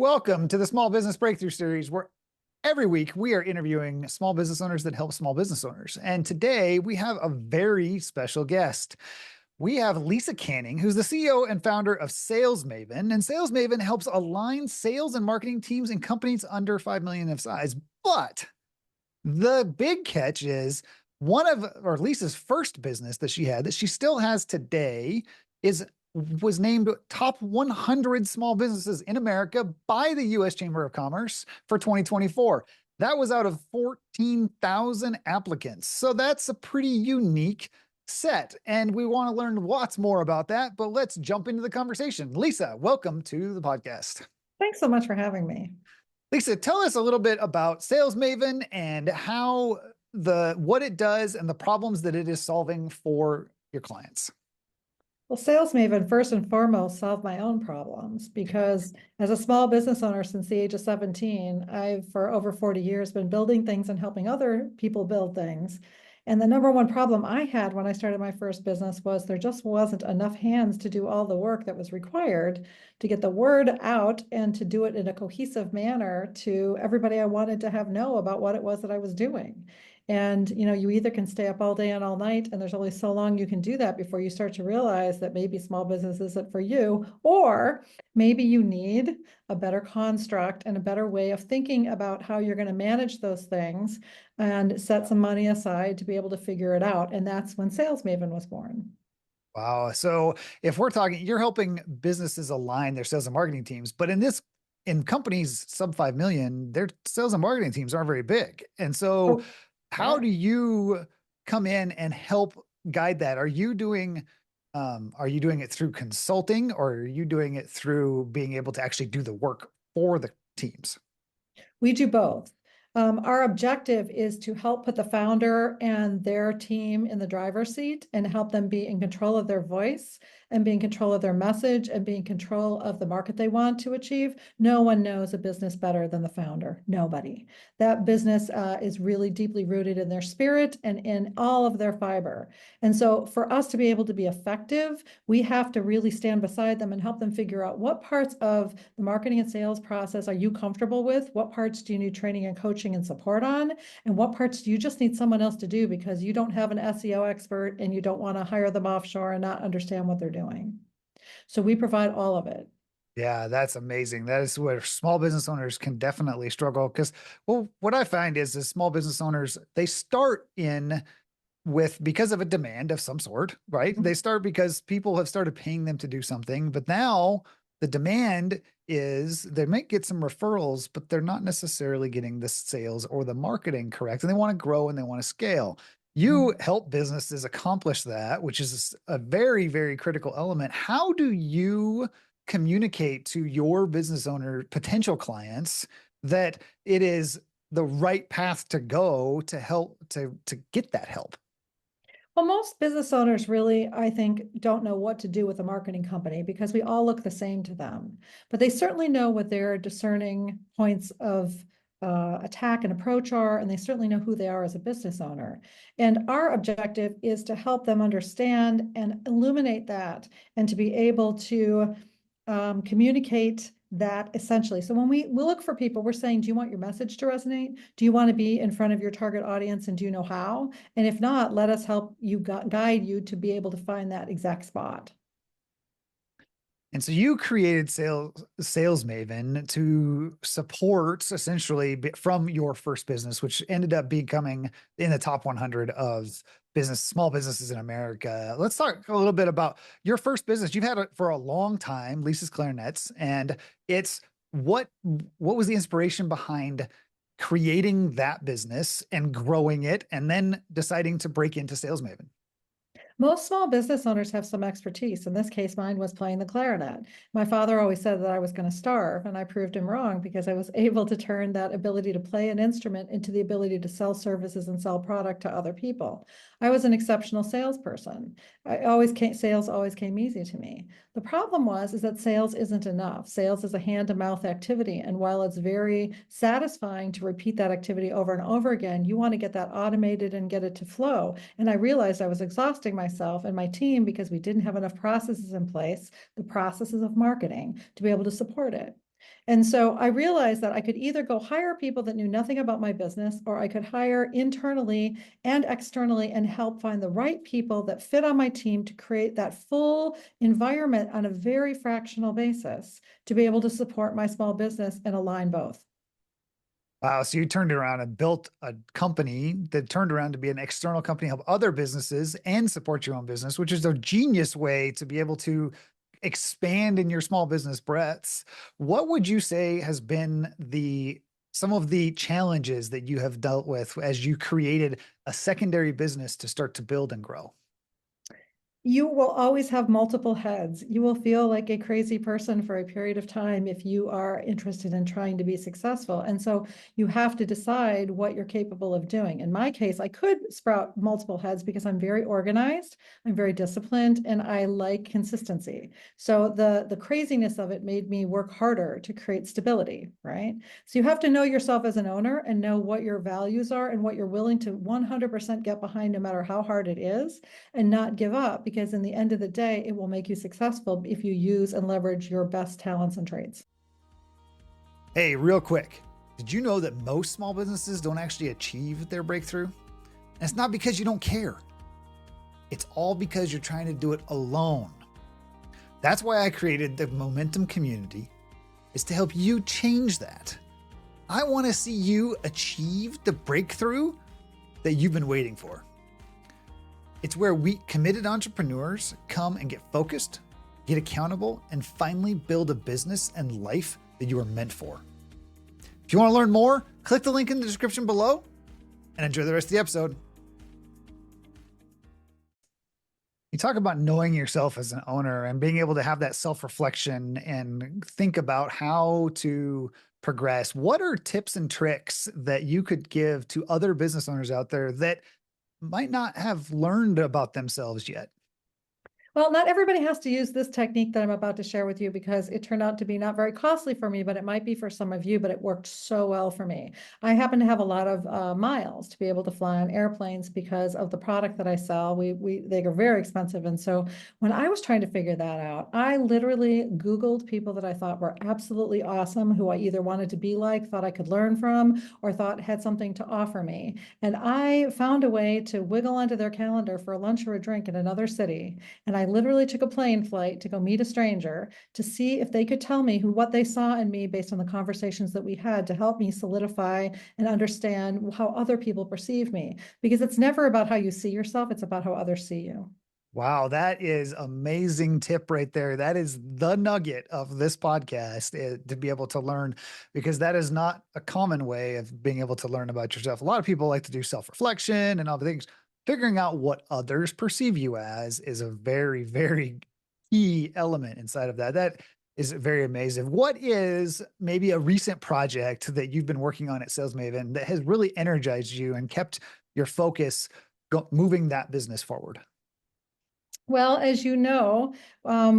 Welcome to the Small Business Breakthrough Series, where every week we are interviewing small business owners that help small business owners. And today we have a very special guest. We have Lisa Canning, who's the CEO and founder of SalesMaven. And SalesMaven helps align sales and marketing teams in companies under 5 million of size. But the big catch is Lisa's first business that she had, that she still has today, was named top 100 small businesses in America by the U.S. Chamber of Commerce for 2024. That was out of 14,000 applicants. So that's a pretty unique set. And we want to learn lots more about that, but let's jump into the conversation. Lisa, welcome to the podcast. Thanks so much for having me. Lisa, tell us a little bit about SalesMaven and what it does and the problems that it is solving for your clients. Well, SalesMaven, first and foremost, solved my own problems because as a small business owner since the age of 17, I've, for over 40 years, been building things and helping other people build things. And the number one problem I had when I started my first business was there just wasn't enough hands to do all the work that was required to get the word out and to do it in a cohesive manner to everybody I wanted to have know about what it was that I was doing. And, you either can stay up all day and all night, and there's only so long you can do that before you start to realize that maybe small business isn't for you, or maybe you need a better construct and a better way of thinking about how you're going to manage those things and set some money aside to be able to figure it out. And that's when SalesMaven was born. Wow. So if we're talking, you're helping businesses align their sales and marketing teams, but in companies sub 5 million, their sales and marketing teams aren't very big. And so how do you come in and help guide that? Are you doing it through consulting, or are you doing it through being able to actually do the work for the teams? We do both. Our objective is to help put the founder and their team in the driver's seat and help them be in control of their voice and be in control of their message and be in control of the market they want to achieve. No one knows a business better than the founder. Nobody. That business is really deeply rooted in their spirit and in all of their fiber. And so for us to be able to be effective, we have to really stand beside them and help them figure out what parts of the marketing and sales process are you comfortable with? What parts do you need training and coaching and support on, and what parts do you just need someone else to do because you don't have an SEO expert and you don't want to hire them offshore and not understand what they're doing. So we provide all of it. Yeah, that's amazing. That is where small business owners can definitely struggle because, well, what I find is small business owners, they start because of a demand of some sort, right? They start because people have started paying them to do something, but now the demand is they might get some referrals, but they're not necessarily getting the sales or the marketing correct. And they want to grow and they want to scale. You help businesses accomplish that, which is a very, very critical element. How do you communicate to your business owner, potential clients, that it is the right path to go to help to get that help? Well, most business owners really, I think, don't know what to do with a marketing company because we all look the same to them. But they certainly know what their discerning points of attack and approach are, and they certainly know who they are as a business owner. And our objective is to help them understand and illuminate that and to be able to communicate that essentially. So when we look for people, we're saying, do you want your message to resonate? Do you want to be in front of your target audience, and do you know how? And if not, let us help you guide you to be able to find that exact spot. And so you created SalesMaven to support essentially from your first business, which ended up becoming in the top 100 of small businesses in America. Let's talk a little bit about your first business. You've had it for a long time, Lisa's Clarinets, and what was the inspiration behind creating that business and growing it and then deciding to break into SalesMaven? Most small business owners have some expertise. In this case, mine was playing the clarinet. My father always said that I was going to starve, and I proved him wrong because I was able to turn that ability to play an instrument into the ability to sell services and sell product to other people. I was an exceptional salesperson. Sales always came easy to me. The problem is that sales isn't enough. Sales is a hand-to-mouth activity, and while it's very satisfying to repeat that activity over and over again, you want to get that automated and get it to flow. And I realized I was exhausting myself and my team because we didn't have enough processes in place, the processes of marketing, to be able to support it. And so I realized that I could either go hire people that knew nothing about my business, or I could hire internally and externally and help find the right people that fit on my team to create that full environment on a very fractional basis to be able to support my small business and align both. Wow. So you turned around and built a company that turned around to be an external company, help other businesses and support your own business, which is a genius way to be able to expand in your small business breadths. What would you say has been some of the challenges that you have dealt with as you created a secondary business to start to build and grow? You will always have multiple heads. You will feel like a crazy person for a period of time if you are interested in trying to be successful. And so you have to decide what you're capable of doing. In my case, I could sprout multiple heads because I'm very organized, I'm very disciplined, and I like consistency. So the craziness of it made me work harder to create stability, right? So you have to know yourself as an owner and know what your values are and what you're willing to 100% get behind no matter how hard it is, and not give up, because in the end of the day, it will make you successful if you use and leverage your best talents and traits. Hey, real quick, did you know that most small businesses don't actually achieve their breakthrough? And it's not because you don't care. It's all because you're trying to do it alone. That's why I created the Momentum Community, is to help you change that. I want to see you achieve the breakthrough that you've been waiting for. It's where we committed entrepreneurs come and get focused, get accountable, and finally build a business and life that you are meant for. If you want to learn more, click the link in the description below and enjoy the rest of the episode. You talk about knowing yourself as an owner and being able to have that self-reflection and think about how to progress. What are tips and tricks that you could give to other business owners out there that might not have learned about themselves yet? Well, not everybody has to use this technique that I'm about to share with you, because it turned out to be not very costly for me, but it might be for some of you, but it worked so well for me. I happen to have a lot of miles to be able to fly on airplanes because of the product that I sell. They are very expensive. And so when I was trying to figure that out, I literally Googled people that I thought were absolutely awesome, who I either wanted to be like, thought I could learn from, or thought had something to offer me. And I found a way to wiggle onto their calendar for a lunch or a drink in another city. And I literally took a plane flight to go meet a stranger to see if they could tell me what they saw in me based on the conversations that we had, to help me solidify and understand how other people perceive me. Because it's never about how you see yourself, it's about how others see you. Wow, that is amazing tip right there. That is the nugget of this podcast, to be able to learn, because that is not a common way of being able to learn about yourself. A lot of people like to do self-reflection and all the things. Figuring out what others perceive you as is a very, very key element inside of that. That is very amazing. What is maybe a recent project that you've been working on at SalesMaven that has really energized you and kept your focus moving that business forward? Well, as you know,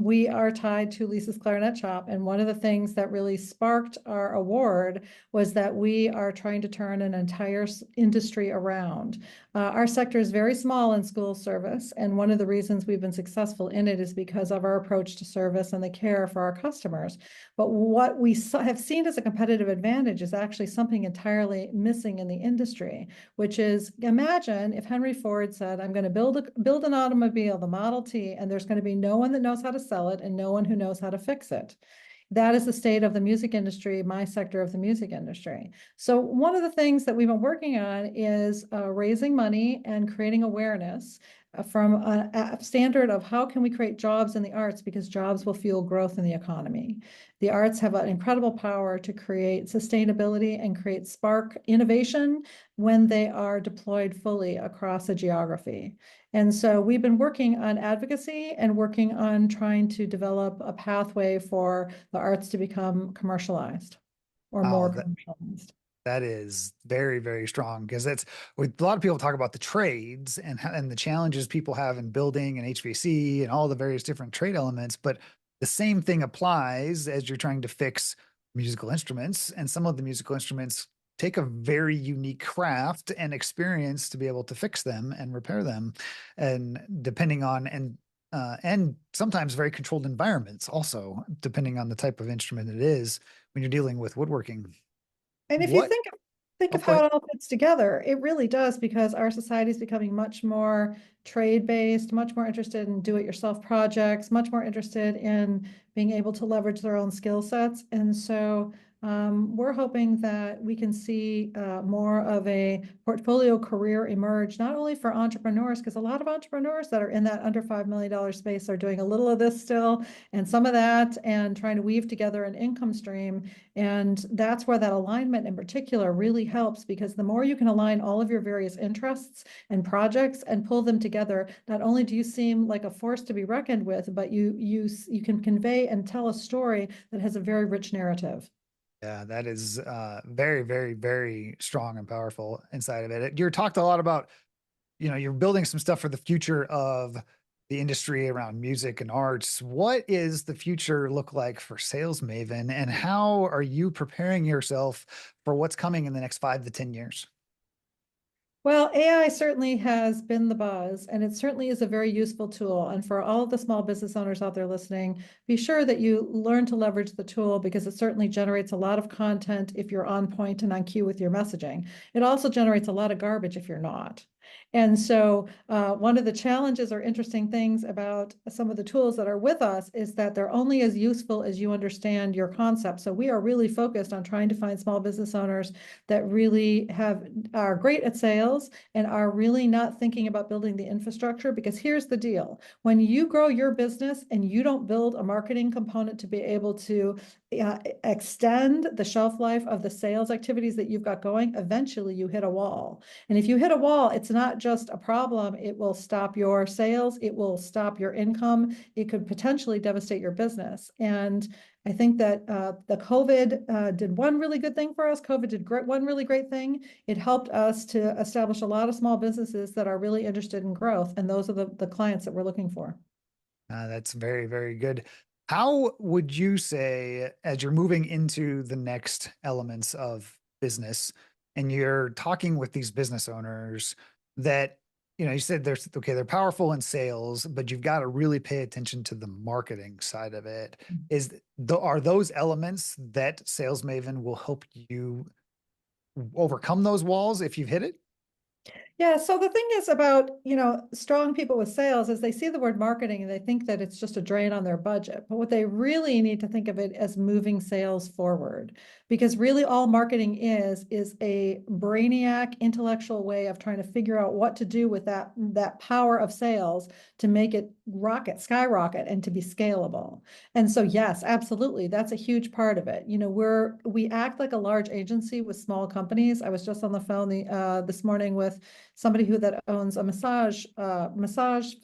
we are tied to Lisa's Clarinet Shop. And one of the things that really sparked our award was that we are trying to turn an entire industry around. Our sector is very small in school service. And one of the reasons we've been successful in it is because of our approach to service and the care for our customers. But what we have seen as a competitive advantage is actually something entirely missing in the industry, which is, imagine if Henry Ford said, I'm going to build an automobile, the Model T, and there's going to be no one that knows how to sell it and no one who knows how to fix it. That is the state of the music industry, my sector of the music industry. So one of the things that we've been working on is raising money and creating awareness from a standard of how can we create jobs in the arts, because jobs will fuel growth in the economy. The arts have an incredible power to create sustainability and create spark innovation when they are deployed fully across a geography. And so we've been working on advocacy and working on trying to develop a pathway for the arts to become commercialized, or more Wow, commercialized. that is very, very strong, because it's with a lot of people talk about the trades and the challenges people have in building and HVAC and all the various different trade elements, but the same thing applies as you're trying to fix musical instruments. And some of the musical instruments take a very unique craft and experience to be able to fix them and repair them. And depending on, and and sometimes very controlled environments also, depending on the type of instrument it is when you're dealing with woodworking. And if you What? think of Go how ahead. it all fits together, it really does, because our society is becoming much more trade-based, much more interested in do-it-yourself projects, much more interested in being able to leverage their own skill sets. And so we're hoping that we can see more of a portfolio career emerge, not only for entrepreneurs, because a lot of entrepreneurs that are in that under $5 million space are doing a little of this still and some of that, and trying to weave together an income stream. And that's where that alignment in particular really helps, because the more you can align all of your various interests and projects and pull them together, not only do you seem like a force to be reckoned with, but you can convey and tell a story that has a very rich narrative. Yeah, that is very, very, very strong and powerful inside of it. You're talked a lot about, you're building some stuff for the future of the industry around music and arts. What is the future look like for Sales Maven, and how are you preparing yourself for what's coming in the next 5 to 10 years? Well, AI certainly has been the buzz, and it certainly is a very useful tool. And for all of the small business owners out there listening, be sure that you learn to leverage the tool, because it certainly generates a lot of content if you're on point and on cue with your messaging. It also generates a lot of garbage if you're not. And so one of the challenges or interesting things about some of the tools that are with us is that they're only as useful as you understand your concept. So we are really focused on trying to find small business owners that really are great at sales and are really not thinking about building the infrastructure. Because here's the deal: when you grow your business and you don't build a marketing component to be able to extend the shelf life of the sales activities that you've got going, eventually you hit a wall. And if you hit a wall, it's not just a problem. It will stop your sales. It will stop your income. It could potentially devastate your business. And I think that the COVID did one really good thing for us. COVID did one really great thing. It helped us to establish a lot of small businesses that are really interested in growth. And those are the clients that we're looking for. That's very, very good. How would you say, as you're moving into the next elements of business and you're talking with these business owners that, you said there's, okay, they're powerful in sales, but you've got to really pay attention to the marketing side of it. Are those elements that Sales Maven will help you overcome those walls if you've hit it? Yeah, so the thing is about, strong people with sales is they see the word marketing and they think that it's just a drain on their budget. But what they really need to think of it as moving sales forward, because really all marketing is a brainiac intellectual way of trying to figure out what to do with that power of sales to make it skyrocket, and to be scalable. And so yes, absolutely, that's a huge part of it. We act like a large agency with small companies. I was just on the phone this morning with somebody that owns a massage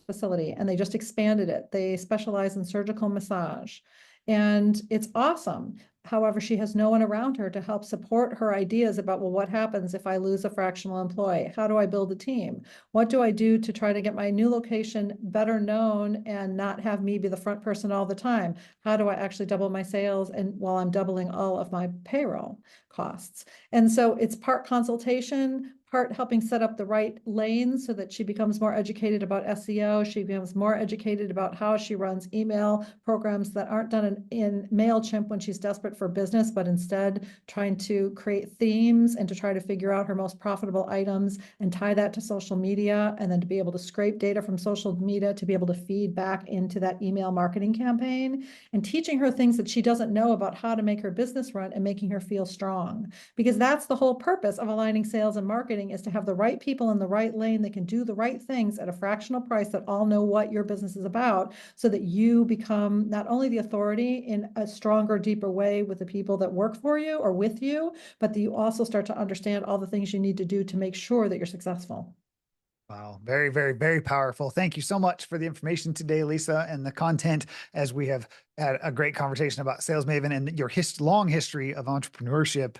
facility, and they just expanded it. They specialize in surgical massage, and it's awesome. However, she has no one around her to help support her ideas about, well, what happens if I lose a fractional employee? How do I build a team? What do I do to try to get my new location better known and not have me be the front person all the time? How do I actually double my sales and while I'm doubling all of my payroll costs? And so it's part consultation, part helping set up the right lanes so that she becomes more educated about SEO. She becomes more educated about how she runs email programs that aren't done in MailChimp when she's desperate for business, but instead trying to create themes and to try to figure out her most profitable items and tie that to social media, and then to be able to scrape data from social media to be able to feed back into that email marketing campaign, and teaching her things that she doesn't know about how to make her business run and making her feel strong. Because that's the whole purpose of aligning sales and marketing, is to have the right people in the right lane that can do the right things at a fractional price, that all know what your business is about, so that you become not only the authority in a stronger, deeper way with the people that work for you or with you, but that you also start to understand all the things you need to do to make sure that you're successful. Wow. Very, very, very powerful. Thank you so much for the information today, Lisa, and the content, as we have had a great conversation about Sales Maven and your long history of entrepreneurship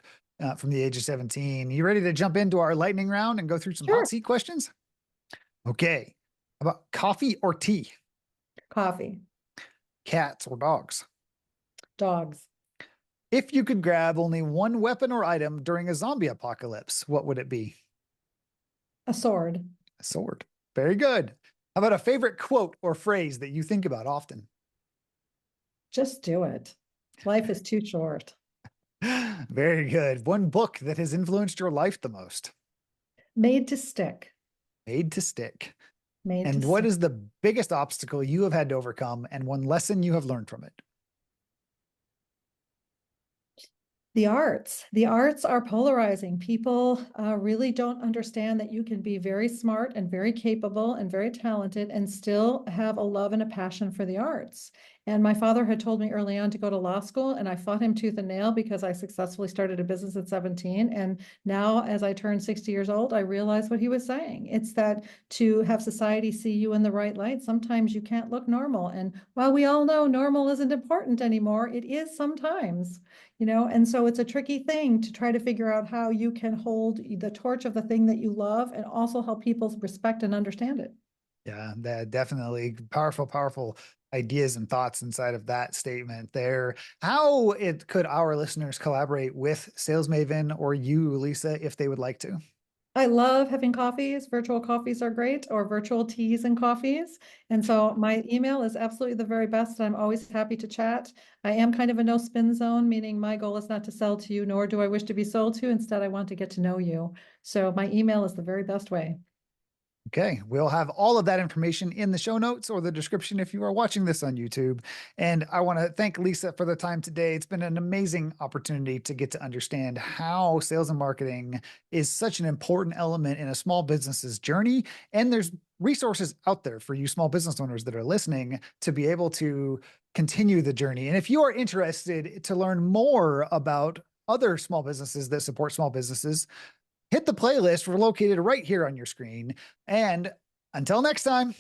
from the age of 17. You ready to jump into our lightning round and go through some hot Sure. seat questions? Okay. How about coffee or tea? Coffee. Cats or dogs? Dogs. If you could grab only one weapon or item during a zombie apocalypse, what would it be? A sword. A sword. Very good. How about a favorite quote or phrase that you think about often? Just do it. Life is too short. Very good. One book that has influenced your life the most? Made to stick. Made to Stick. Made to And what stick. is the biggest obstacle you have had to overcome and one lesson you have learned from it? The arts. The arts are polarizing. People really don't understand that you can be very smart and very capable and very talented and still have a love and a passion for the arts. And my father had told me early on to go to law school, and I fought him tooth and nail because I successfully started a business at 17. And now, as I turned 60 years old, I realized what he was saying. It's that to have society see you in the right light, sometimes you can't look normal. And while we all know normal isn't important anymore, it is sometimes. And so it's a tricky thing to try to figure out how you can hold the torch of the thing that you love and also help people respect and understand it. Yeah, that definitely powerful, powerful ideas and thoughts inside of that statement there. How it could our listeners collaborate with SalesMaven or you, Lisa, if they would like to? I love having coffees. Virtual coffees are great, or virtual teas and coffees. And so my email is absolutely the very best. I'm always happy to chat. I am kind of a no spin zone, meaning my goal is not to sell to you, nor do I wish to be sold to. Instead, I want to get to know you. So my email is the very best way. Okay, we'll have all of that information in the show notes or the description if you are watching this on YouTube. And I want to thank Lisa for the time today. It's been an amazing opportunity to get to understand how sales and marketing is such an important element in a small business's journey. And there's resources out there for you small business owners that are listening to be able to continue the journey. And if you are interested to learn more about other small businesses that support small businesses, hit the playlist. We're located right here on your screen. And until next time.